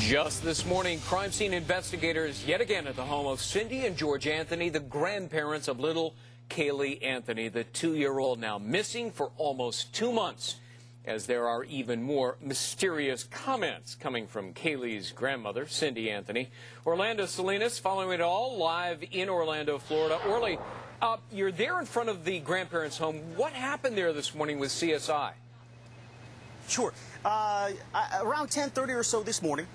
Just this morning, crime scene investigators yet again at the home of Cindy and George Anthony, the grandparents of little Caylee Anthony, the 2-year-old now missing for almost 2 months, as there are even more mysterious comments coming from Caylee's grandmother, Cindy Anthony. Orlando Salinas following it all live in Orlando, Florida. Orly, you're there in front of the grandparents' home. What happened there this morning with CSI? Sure. Around 10:30 or so this morning,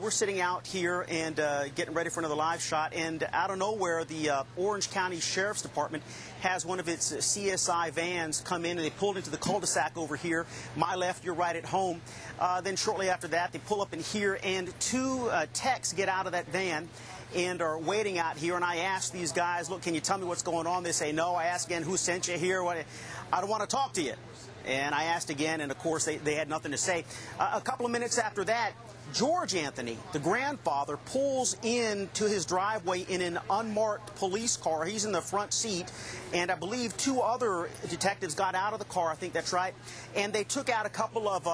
we're sitting out here and getting ready for another live shot. And out of nowhere, the Orange County Sheriff's Department has one of its CSI vans come in, and they pulled into the cul-de-sac over here. My left, your right at home. Then shortly after that, they pull up in here, and two techs get out of that van and are waiting out here. And I asked these guys, look, can you tell me what's going on? They say no. I asked again, who sent you here? I don't want to talk to you. And I asked again, and of course they had nothing to say. A couple of minutes after that, George Anthony, the grandfather, pulls into his driveway in an unmarked police car. He's in the front seat, and I believe two other detectives got out of the car, I think that's right, and they took out a couple of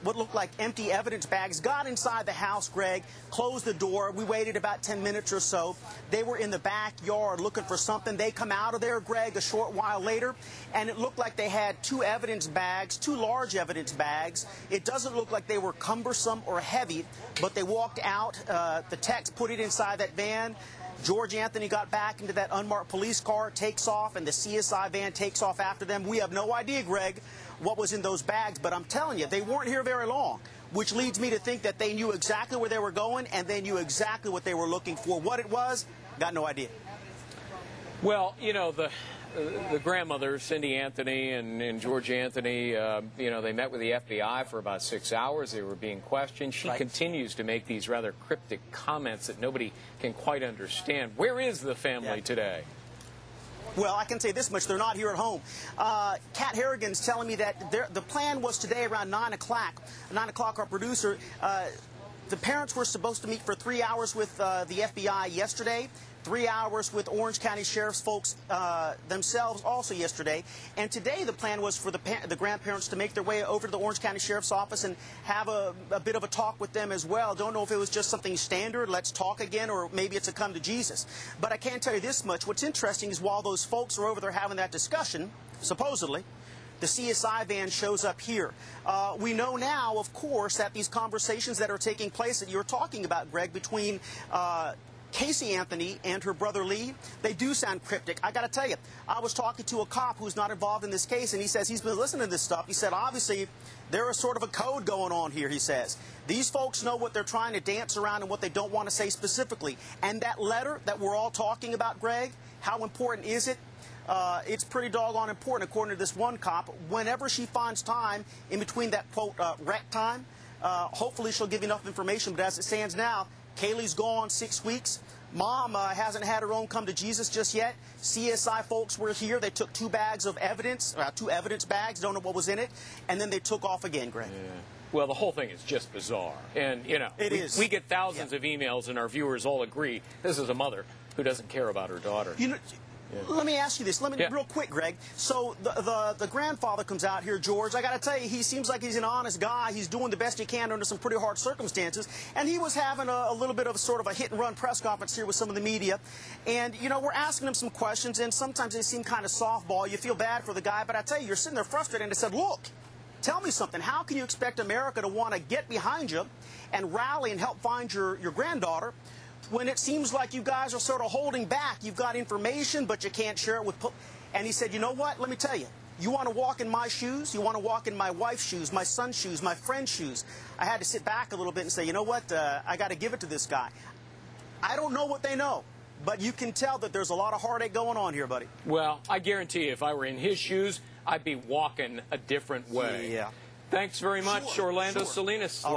what looked like empty evidence bags, got inside the house, Greg, closed the door. We waited about 10 minutes or so. They were in the backyard looking for something. They come out of there, Greg, a short while later, and it looked like they had two evidence bags, two large evidence bags. It doesn't look like they were cumbersome or heavy, but they walked out. The techs put it inside that van. George Anthony got back into that unmarked police car, takes off, and the CSI van takes off after them. We have no idea, Greg, what was in those bags, but I'm telling you, they weren't here very long, which leads me to think that they knew exactly where they were going, and they knew exactly what they were looking for. What it was, got no idea. Well, you know, the grandmother, Cindy Anthony and George Anthony, you know, they met with the FBI for about 6 hours. They were being questioned. She continues to make these rather cryptic comments that nobody can quite understand. Where is the family today? Well, I can say this much. They're not here at home. Kat Harrigan's telling me that the plan was today around 9 o'clock. 9 o'clock, our producer, the parents were supposed to meet for 3 hours with the FBI yesterday, 3 hours with Orange County Sheriff's folks themselves also yesterday. And today the plan was for the grandparents to make their way over to the Orange County Sheriff's Office and have a bit of a talk with them as well. Don't know if it was just something standard, let's talk again, or maybe it's a come to Jesus. But I can tell you this much. What's interesting is while those folks are over there having that discussion, supposedly, the CSI van shows up here. We know now, of course, that these conversations that are taking place that you're talking about, Greg, between Caylee Anthony and her brother Lee, they do sound cryptic. I got to tell you, I was talking to a cop who's not involved in this case, and he says he's been listening to this stuff. He said, obviously, there is sort of a code going on here, he says. These folks know what they're trying to dance around and what they don't want to say specifically. And that letter that we're all talking about, Greg, how important is it? It's pretty doggone important, according to this one cop. Whenever she finds time in between that, quote, rec time, hopefully she'll give you enough information. But as it stands now, Caylee's gone 6 weeks. Mom hasn't had her own come to Jesus just yet. CSI folks were here. They took 2 bags of evidence, 2 evidence bags, don't know what was in it, and then they took off again, Greg. Yeah. Well, the whole thing is just bizarre. And, you know, we get thousands of emails, and our viewers all agree this is a mother who doesn't care about her daughter. You know, let me ask you this. Real quick, Greg. So the grandfather comes out here, George. I got to tell you, he seems like he's an honest guy. He's doing the best he can under some pretty hard circumstances. And he was having a little bit of sort of a hit-and-run press conference here with some of the media. And, you know, we're asking him some questions, and sometimes they seem kind of softball. You feel bad for the guy. But I tell you, you're sitting there frustrated, and I said, look, tell me something. How can you expect America to want to get behind you and rally and help find your granddaughter when it seems like you guys are sort of holding back? You've got information, but you can't share it with... And he said, you know what? Let me tell you. You want to walk in my shoes? You want to walk in my wife's shoes, my son's shoes, my friend's shoes? I had to sit back a little bit and say, you know what? I got to give it to this guy. I don't know what they know, but you can tell that there's a lot of heartache going on here, buddy. Well, I guarantee you, if I were in his shoes, I'd be walking a different way. Yeah. Thanks very much, Orlando Salinas, live.